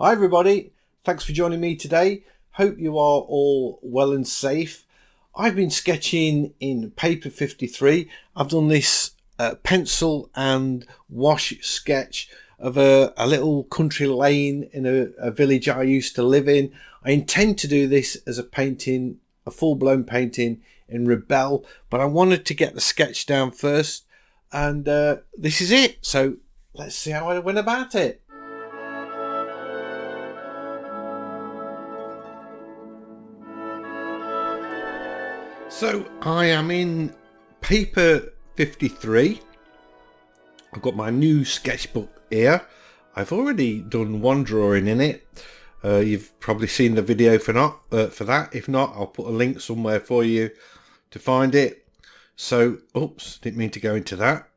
Hi everybody, thanks for joining me today. Hope you are all well and safe. I've been sketching in paper 53. I've done this pencil and wash sketch of a little country lane in a village I used to live in. I intend to do this as a painting, a full-blown painting in Rebel, but I wanted to get the sketch down first, and this is it. So let's see how I went about it. So I am in paper 53. I've got my new sketchbook here. I've already done one drawing in it. You've probably seen the video for that. If not, I'll put a link somewhere for you to find it. So, oops, didn't mean to go into that.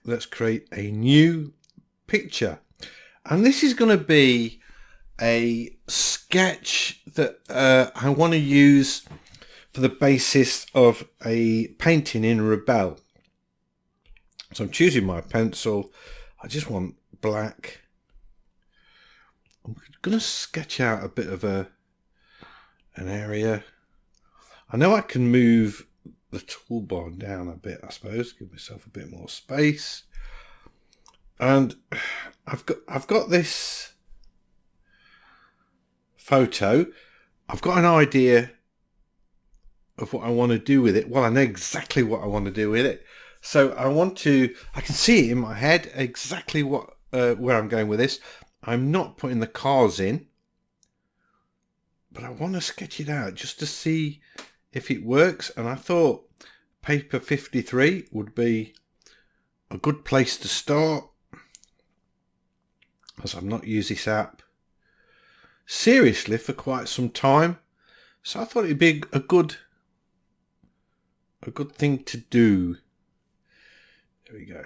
Let's create a new picture, and this is going to be a sketch that I want to use for the basis of a painting in Rebel. So I'm choosing my pencil. I just want black. I'm going to sketch out a bit of an area. I know I can move the toolbar down a bit, I suppose, give myself a bit more space. And I've got this photo. I've got an idea of what I want to do with it. Well, I know exactly what I want to do with it. So I can see it in my head exactly what where I'm going with this. I'm not putting the cars in, but I want to sketch it out just to see if it works. And I thought paper 53 would be a good place to start, as I've not used this app seriously for quite some time, so I thought it'd be a good thing to do. There we go.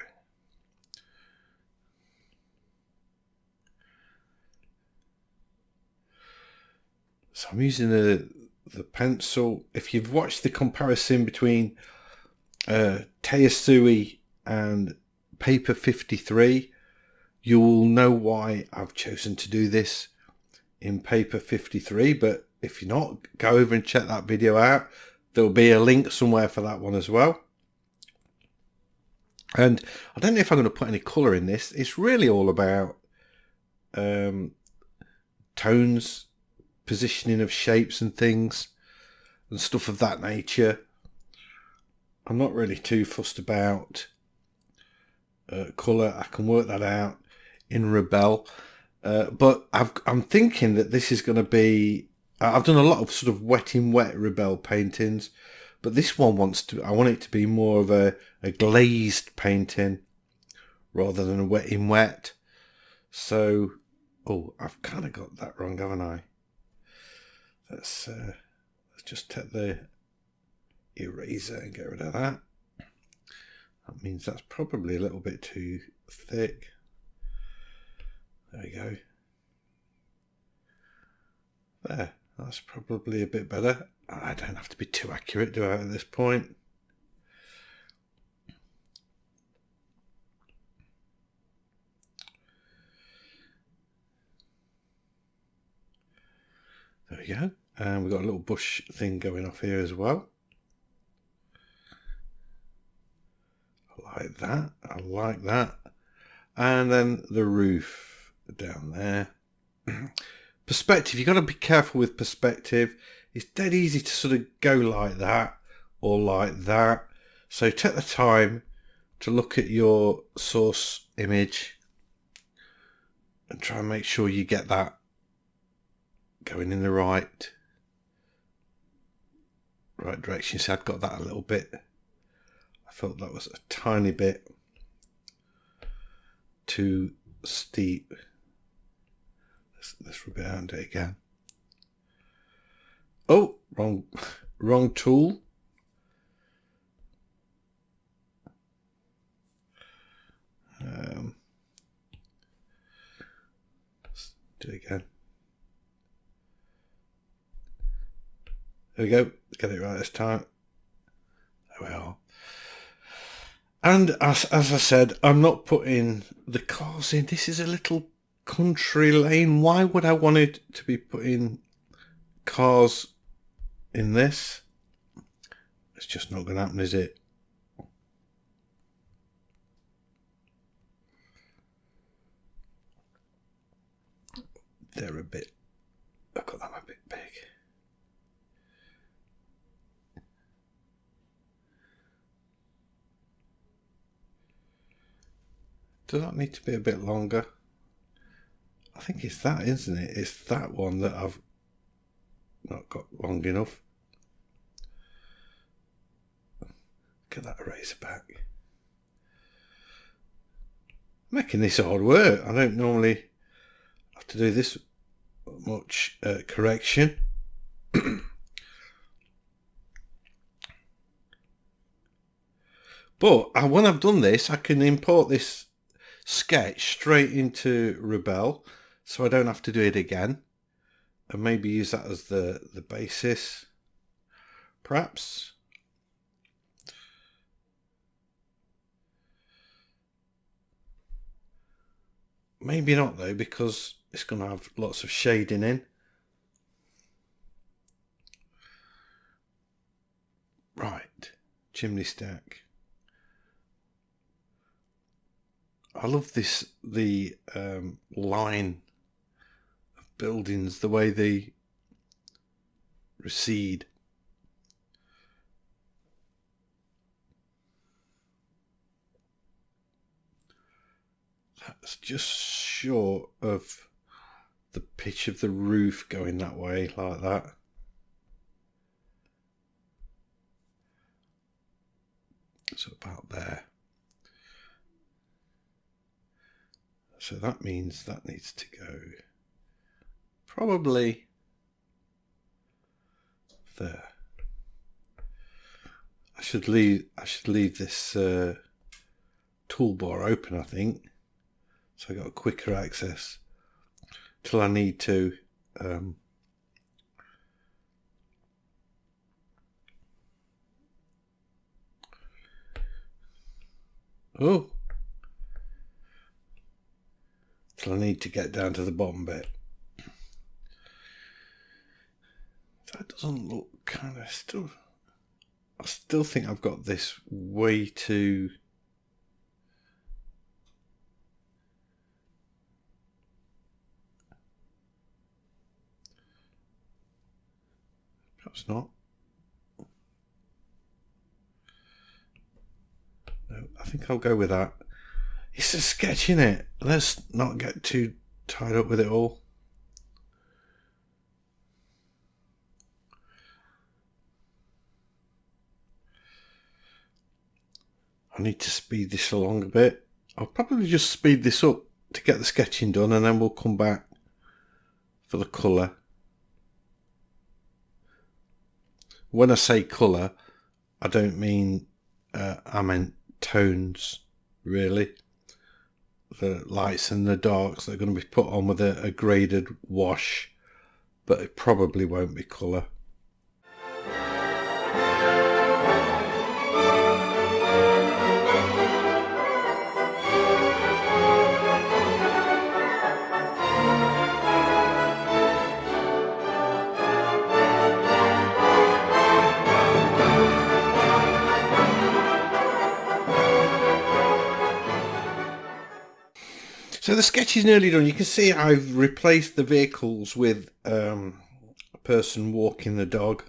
So I'm using the pencil. If you've watched the comparison between Tchaikovsky and paper 53, you will know why I've chosen to do this in paper 53, but if you're not, go over and check that video out. There'll be a link somewhere for that one as well. And I don't know if I'm going to put any colour in this. It's really all about tones, positioning of shapes and things and stuff of that nature. I'm not really too fussed about colour. I can work that out in Rebel. But I'm thinking that this is going to be... I've done a lot of sort of wet in wet Rebel paintings, but this one I want it to be more of a glazed painting rather than a wet in wet. So, I've kind of got that wrong, haven't I? Let's just take the eraser and get rid of that. That means that's probably a little bit too thick. There we go. There, that's probably a bit better. I don't have to be too accurate, do I, at this point? There we go. And we've got a little bush thing going off here as well. I like that. I like that. And then the roof down there. Perspective, you've got to be careful with perspective. It's dead easy to sort of go like that or like that. So take the time to look at your source image and try and make sure you get that going in the right direction. So I've got that a little bit. I felt that was a tiny bit too steep. Let's rub it out and do it again. Oh, wrong tool. Let's do it again. There we go. Let's get it right this time. There we are. And as I said, I'm not putting the cars in. This is a little country lane. Why would I want it to be putting cars in this? It's just not going to happen, is it? They're a bit, I've got them a bit big. Does that need to be a bit longer? I think it's that, isn't it? It's that one that I've not got long enough. Look at that eraser back. Making this hard work. I don't normally have to do this much correction. But when I've done this, I can import this sketch straight into Rebel, so I don't have to do it again, and maybe use that as the basis, perhaps. Maybe not though, because it's going to have lots of shading in. Right, chimney stack. I love this, the line of buildings, the way they recede. That's just short of the pitch of the roof going that way, like that. So about there. So that means that needs to go probably there. I should leave this toolbar open, I think, so I got a quicker access till I need to till I need to get down to the bottom bit. That doesn't look kind of still. I still think I've got this way too. Perhaps not. No, I think I'll go with that. It's a sketch, innit? Let's not get too tied up with it all. I need to speed this along a bit. I'll probably just speed this up to get the sketching done, and then we'll come back for the colour. When I say colour, I don't mean I meant tones, really. The lights and the darks that are going to be put on with a graded wash, but it probably won't be colour. So the sketch is nearly done. You can see I've replaced the vehicles with a person walking the dog.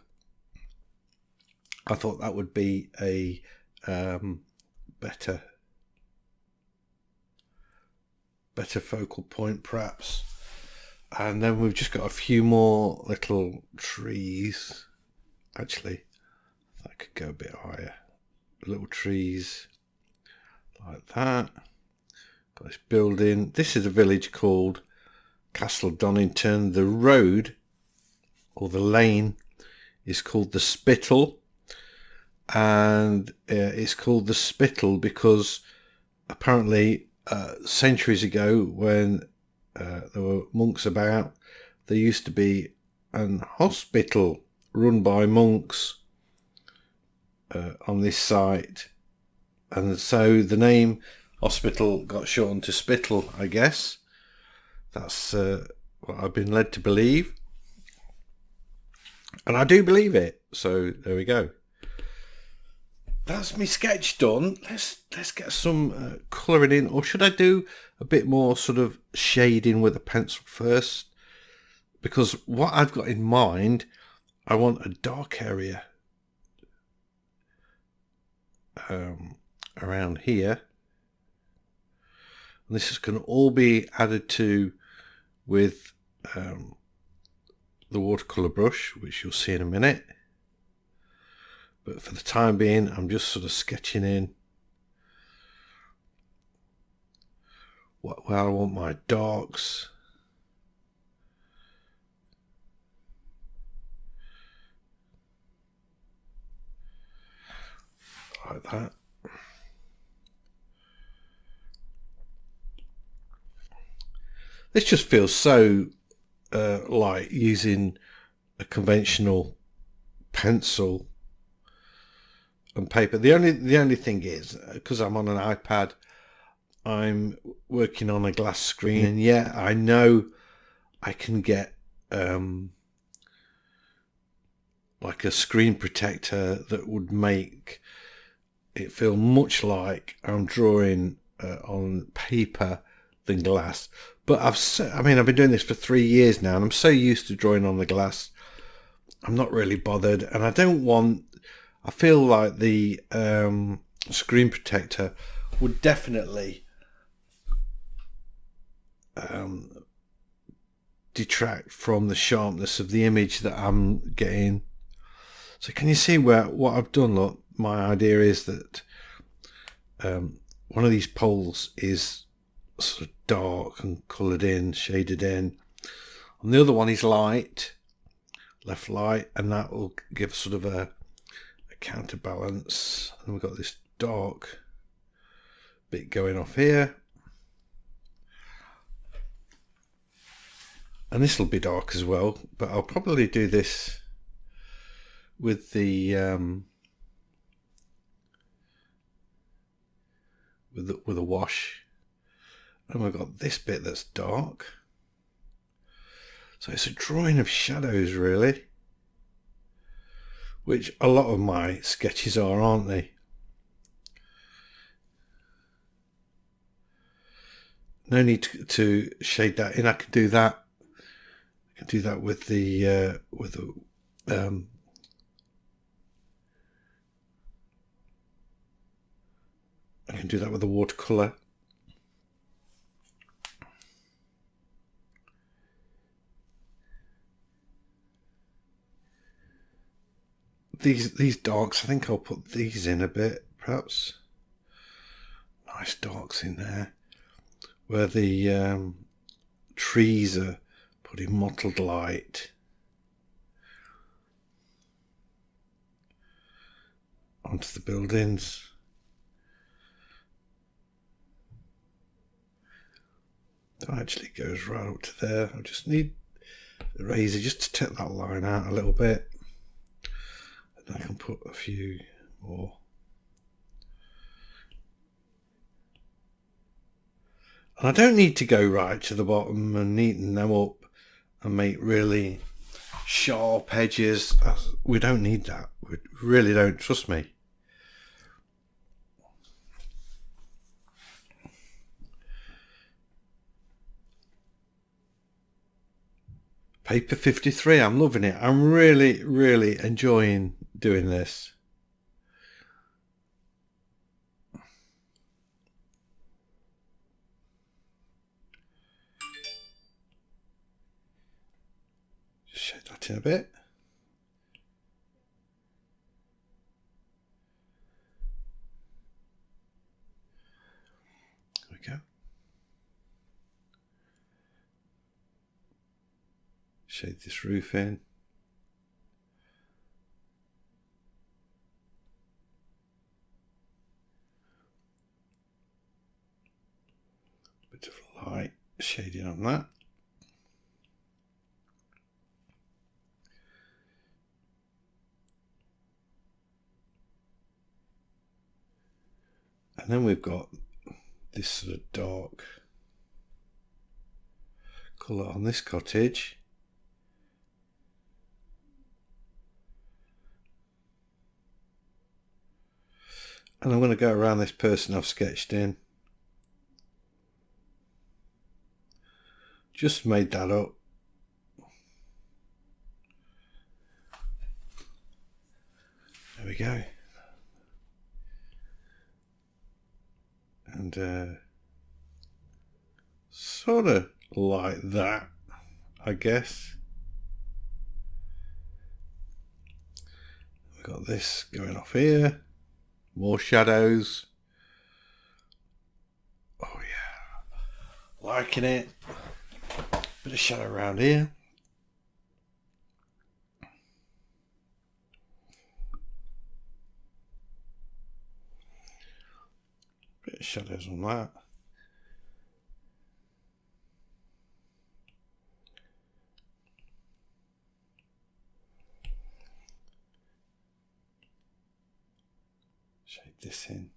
I thought that would be a better focal point, perhaps. And then we've just got a few more little trees. Actually, that could go a bit higher. Little trees like that. Got this building. This is a village called Castle Donington. The road, or the lane, is called the Spittle, and it's called the Spittle because apparently centuries ago, when there were monks about, there used to be an hospital run by monks on this site and so the name hospital got shortened to Spittle, I guess. That's what I've been led to believe, and I do believe it. So there we go. That's my sketch done. Let's get some colouring in, or should I do a bit more sort of shading with a pencil first? Because what I've got in mind, I want a dark area around here, and this is going to all be added to with the watercolour brush, which you'll see in a minute. But for the time being, I'm just sort of sketching in where I want my darks. Like that. This just feels so like using a conventional pencil and paper. The only thing is, because I'm on an iPad, I'm working on a glass screen, and yeah, I know I can get like a screen protector that would make it feel much like I'm drawing on paper than glass. But I've been doing this for 3 years now, and I'm so used to drawing on the glass, I'm not really bothered. And I feel like the screen protector would definitely detract from the sharpness of the image that I'm getting. So can you see what I've done? Look, my idea is that one of these poles is sort of dark and coloured in, shaded in, and the other one is light, left light, and that will give sort of a counterbalance. And we've got this dark bit going off here, and this will be dark as well, but I'll probably do this with the with a wash. And we've got this bit that's dark, so it's a drawing of shadows really, which a lot of my sketches are, aren't they? No need to shade that in. I can do that with the I can do that with the watercolor. These darks, I think I'll put these in a bit, perhaps. Nice darks in there, where the trees are putting mottled light onto the buildings. That actually goes right up to there. I just need the razor just to take that line out a little bit. And I can put a few more. And I don't need to go right to the bottom and neaten them up and make really sharp edges. We don't need that. We really don't, trust me. Paper 53, I'm loving it. I'm really, really enjoying doing this. Just shade that in a bit. There we go. Shade this roof in. Bit of light shading on that. And then we've got this sort of dark colour on this cottage. And I'm going to go around this person I've sketched in. Just made that up. There we go. And sort of like that, I guess. We've got this going off here. More shadows. Oh yeah, liking it. Bit of shadow around here. Bit of shadows on that. Shade this in.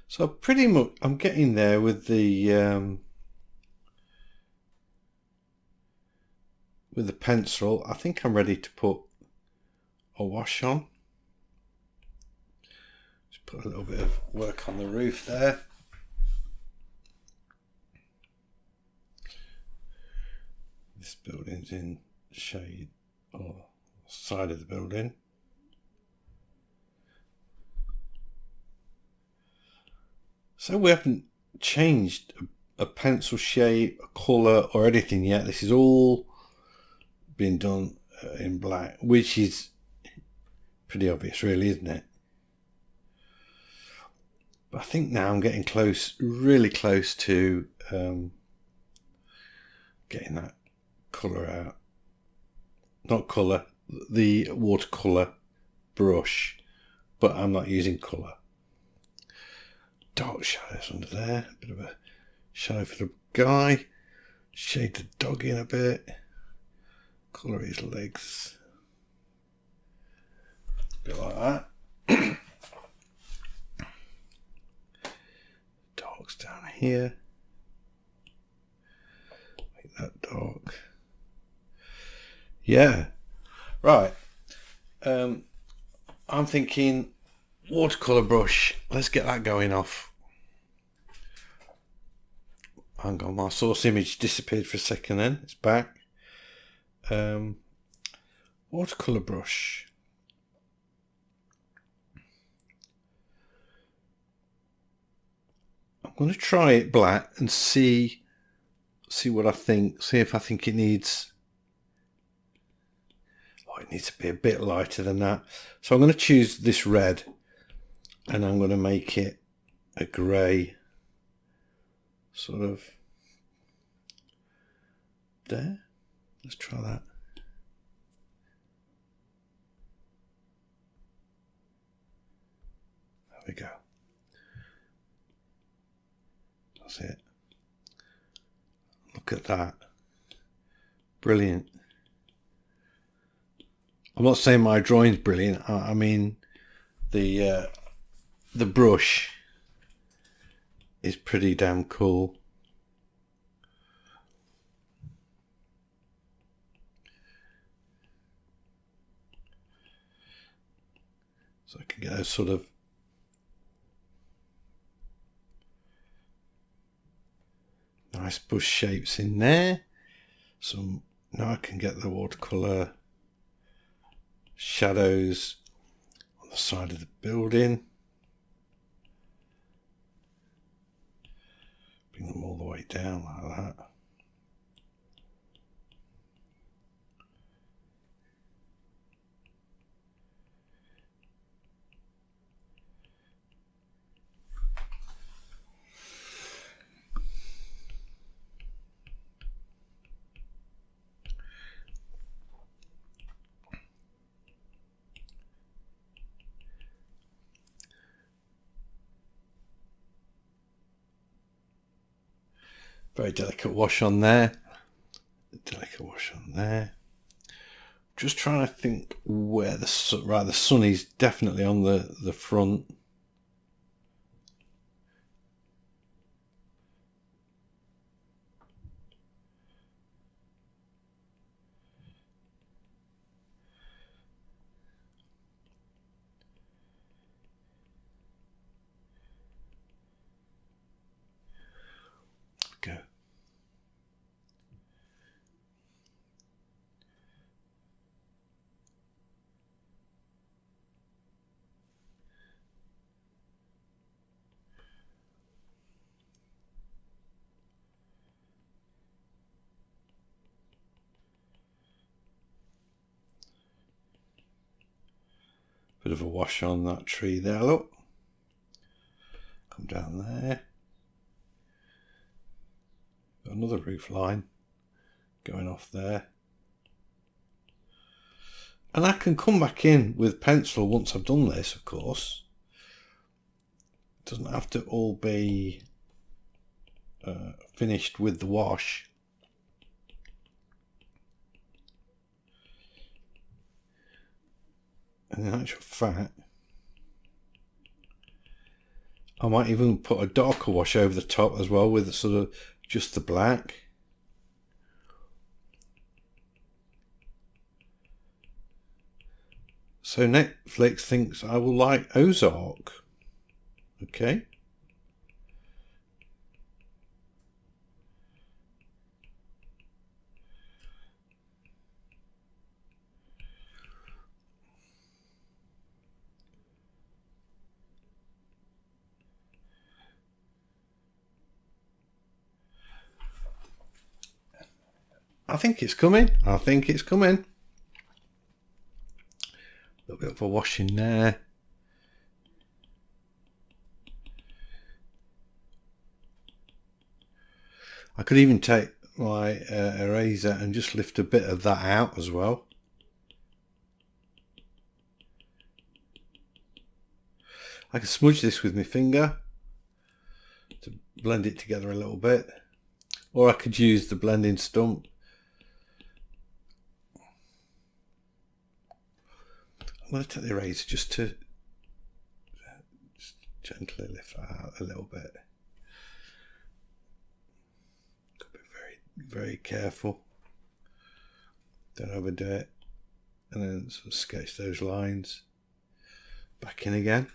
So pretty much I'm getting there with the pencil. I think I'm ready to put a wash on. Just put a little bit of work on the roof there. This building's in shade or side of the building. So we haven't changed a pencil shape, a colour or anything yet. This is all been done in black, which is pretty obvious really, isn't it? But I think now I'm getting close, really close to getting that colour out. Not colour, the watercolour brush, but I'm not using colour. Dark shadows under there, a bit of a shadow for the guy, shade the dog in a bit, colour his legs, a bit like that. Darks down here, make that dark. Yeah, right. I'm thinking watercolour brush, let's get that going off. Hang on, my source image disappeared for a second then, it's back. Watercolour brush. I'm going to try it black and see what I think, see if I think it needs, it needs to be a bit lighter than that. So I'm going to choose this red and I'm going to make it a grey, sort of there. Let's try that. There we go. That's it. Look at that. Brilliant. I'm not saying my drawing's brilliant. I mean the brush is pretty damn cool. So I can get those sort of nice bush shapes in there. So now I can get the watercolour shadows on the side of the building. Bring them all the way down like that. Very delicate wash on there. Delicate wash on there. just trying to think where the sun is definitely on the front. Go. Bit of a wash on that tree there, look. Come down there. Got another roof line going off there. And I can come back in with pencil once I've done this, of course. It doesn't have to all be finished with the wash. And in actual fact, I might even put a darker wash over the top as well with sort of just the black. So Netflix thinks I will like Ozark. Okay. I think it's coming. I think it's coming. A little bit of a wash in there. I could even take my eraser and just lift a bit of that out as well. I can smudge this with my finger to blend it together a little bit, or I could use the blending stump. I'm going to take the eraser just to gently lift that out a little bit. Got to be very, very careful. Don't overdo it. And then sort of sketch those lines. Back in again.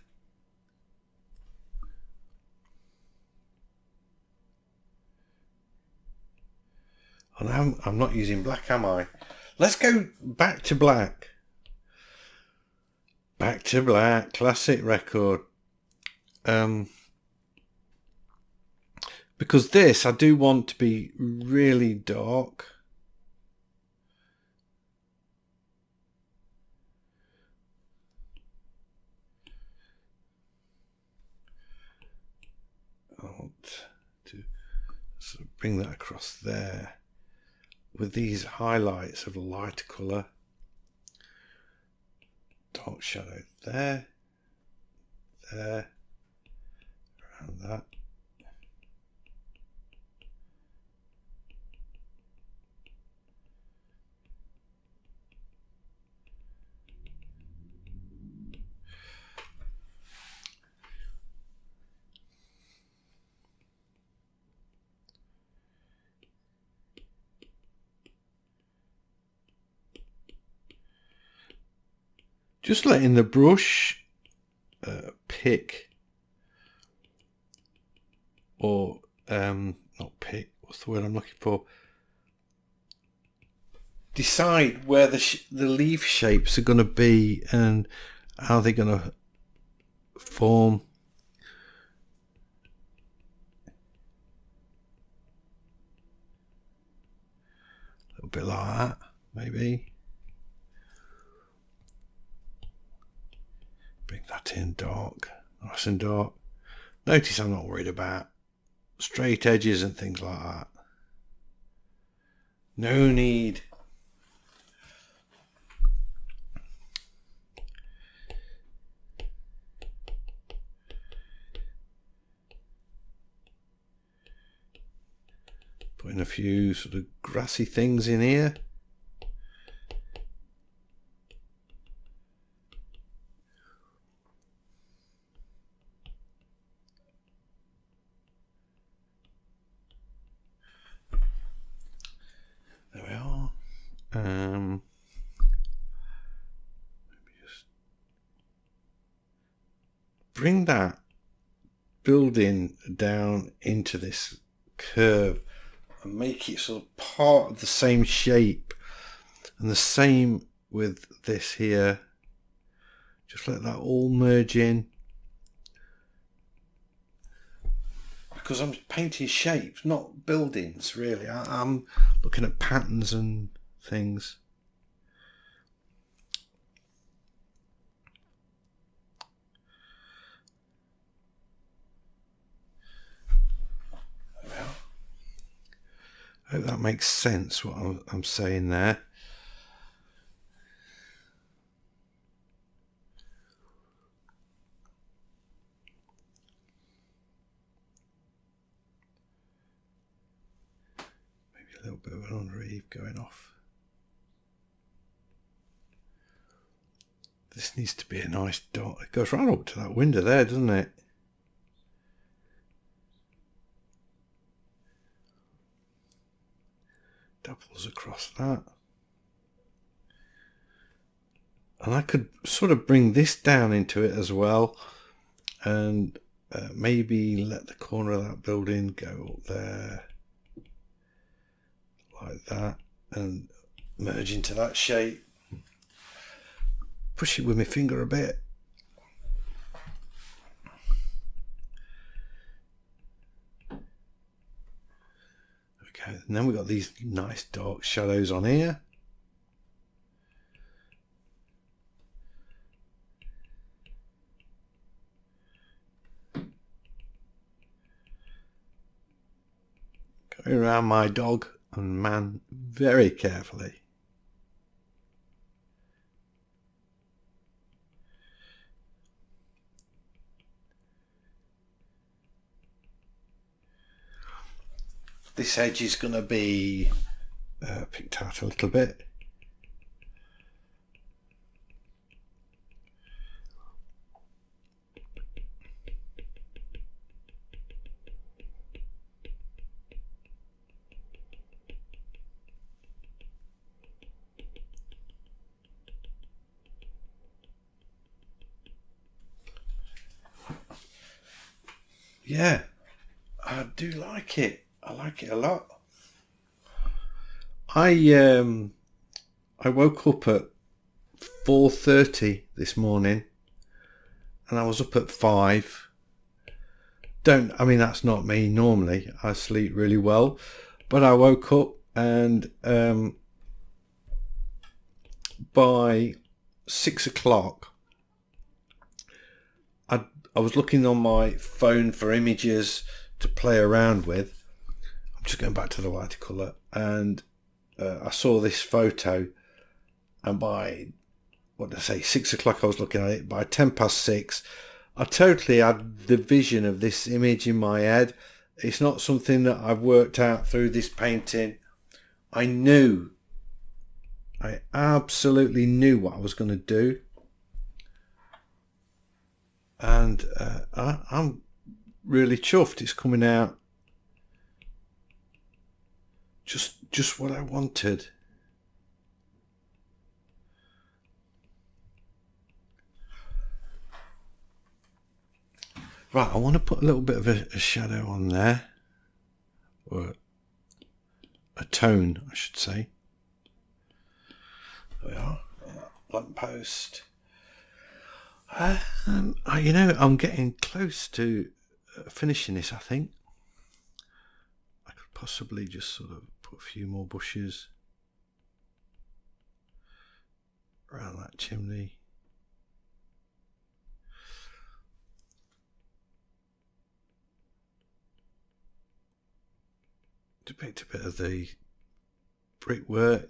And I'm not using black, am I? Let's go back to black. Back to black, classic record. Because this, I do want to be really dark. I want to sort of bring that across there with these highlights of lighter colour. Dark shadow there, around that. Just letting the brush pick, or not pick, what's the word I'm looking for? Decide where the leaf shapes are going to be and how they're going to form. A little bit like that, maybe. Bring that in dark, nice and dark. Notice I'm not worried about straight edges and things like that. No need. Putting a few sort of grassy things in here. bring that building down into this curve and make it sort of part of the same shape, and the same with this here. Just let that all merge in, because I'm painting shapes, not buildings really. I'm looking at patterns and things. I hope that makes sense what I'm saying there. Maybe a little bit of an unreeve going off. This needs to be a nice dot. It goes right up to that window there, doesn't it? Doubles across that. And I could sort of bring this down into it as well, and maybe let the corner of that building go up there like that and merge into that shape. Push it with my finger a bit. Okay, and then we've got these nice dark shadows on here. Going around my dog and man very carefully. This edge is going to be picked out a little bit. Yeah, I do like it. I like it a lot. I woke up at 4:30 this morning, and I was up at 5. I mean, that's not me normally. I sleep really well, but I woke up and by 6 o'clock I was looking on my phone for images to play around with. I'm just going back to the watercolor, and I saw this photo, and by 6 o'clock I was looking at it. By 6:10 I totally had the vision of this image in my head. It's not something that I've worked out through this painting. I absolutely knew what I was going to do, and I'm really chuffed. It's coming out just what I wanted. Right, I want to put a little bit of a shadow on there, or a tone, I should say. There we are, lamp post. I'm getting close to finishing this, I think. I could possibly just sort of put a few more bushes around that chimney. Depict a bit of the brickwork.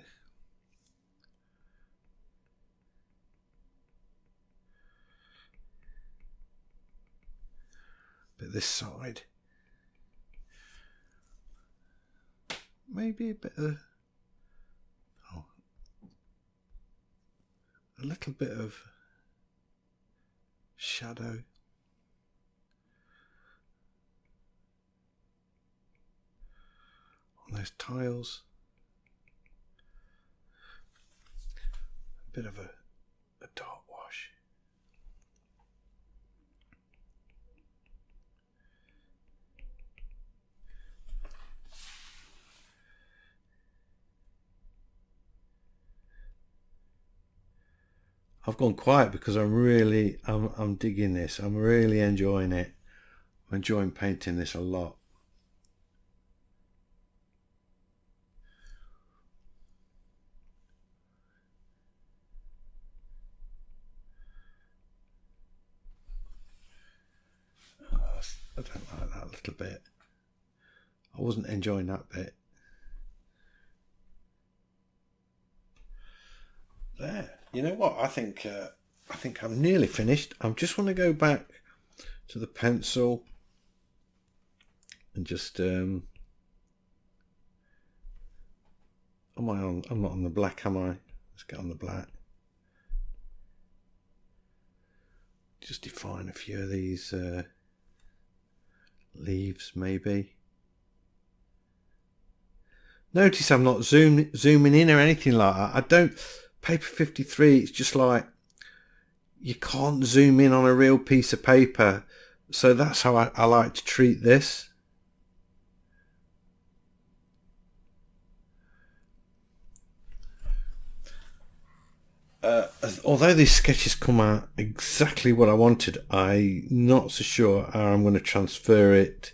Bit this side. Maybe a bit of a little bit of shadow. On those tiles. A bit of a dark wash. I've gone quiet because I'm digging this. I'm really enjoying it. I'm enjoying painting this a lot. I don't like that little bit. I wasn't enjoying that bit. There. You know what? I think I'm nearly finished. I just want to go back to the pencil and just am I on? I'm not on the black, am I? Let's get on the black. Just define a few of these leaves, maybe. Notice I'm not zooming in or anything like that. I don't. Paper 53. It's just like you can't zoom in on a real piece of paper, so that's how I like to treat this. Although these sketches come out exactly what I wanted, I'm not so sure how I'm going to transfer it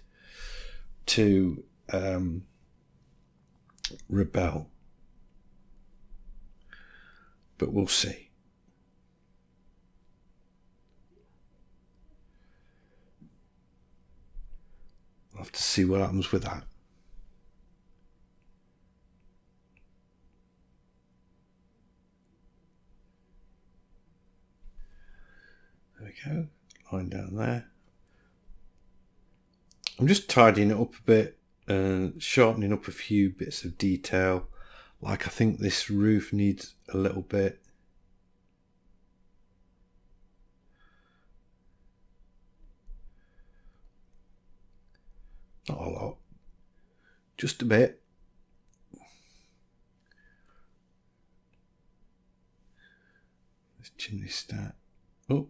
to Rebel, but we'll see. I'll have to see what happens with that. There we go, line down there. I'm just tidying it up a bit and sharpening up a few bits of detail. Like I think this roof needs a little bit. Not a lot, just a bit. This chimney stack. Oh,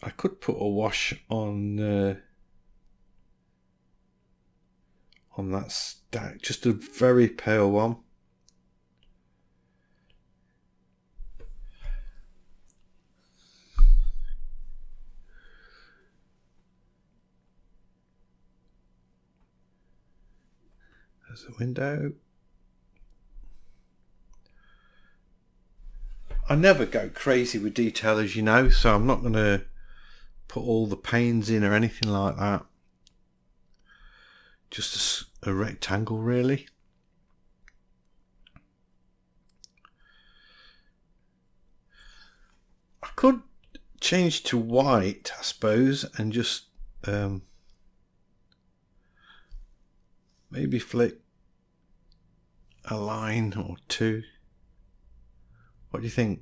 I could put a wash on that stack, just a very pale one. There's a window. I never go crazy with detail, as you know, so I'm not going to put all the panes in or anything like that. Just a rectangle, really. I could change to white, I suppose, and just maybe flick a line or two. What do you think?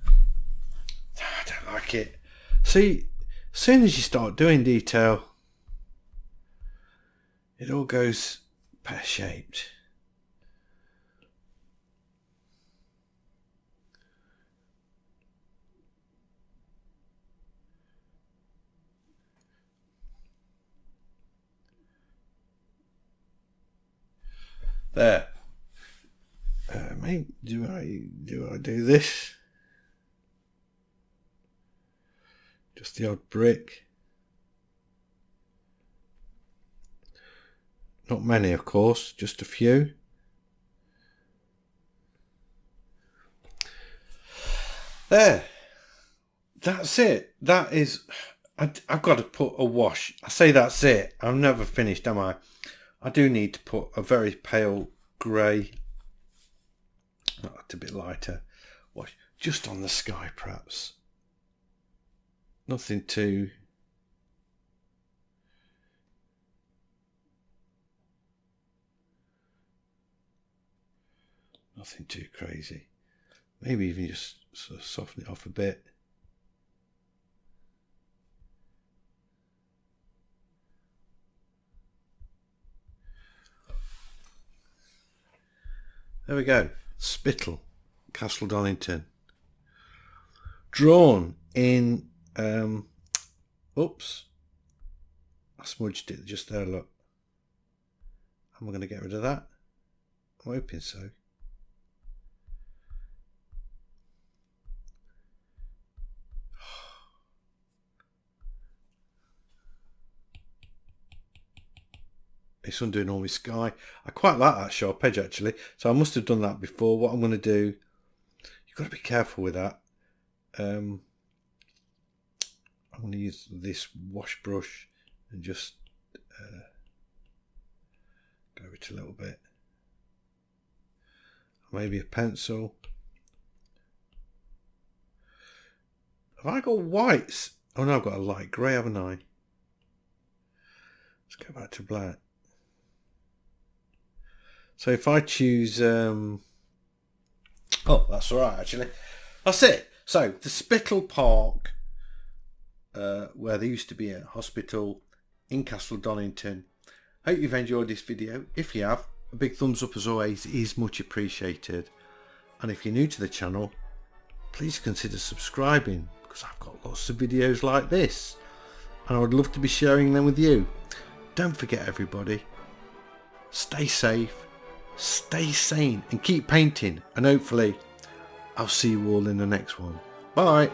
I don't like it. See, as soon as you start doing detail, it all goes pear-shaped. There. Maybe do I do this? Just the odd brick. Not many, of course, just a few. There. That's it. That is... I've got to put a wash. I say that's it. I'm never finished, am I? I do need to put a very pale grey, a bit lighter, wash just on the sky, perhaps. Nothing too... Nothing too crazy. Maybe even just sort of soften it off a bit. There we go. Spittle, Castle Donington. Drawn in... oops. I smudged it just there, look. Am I going to get rid of that? I'm hoping so. It's undoing all my sky. I quite like that sharp edge actually, so I must have done that before. What I'm going to do, you've got to be careful with that. I'm going to use this wash brush and just go it a little bit. Maybe a pencil. Have I got whites? Oh no, I've got a light grey, haven't I? Let's go back to black. So if I choose, oh, that's all right actually. That's it. So the Spittal Park, where there used to be a hospital in Castle Donington. Hope you've enjoyed this video. If you have, a big thumbs up as always is much appreciated. And if you're new to the channel, please consider subscribing, because I've got lots of videos like this and I would love to be sharing them with you. Don't forget everybody, stay safe, stay sane and keep painting, and hopefully I'll see you all in the next one. Bye.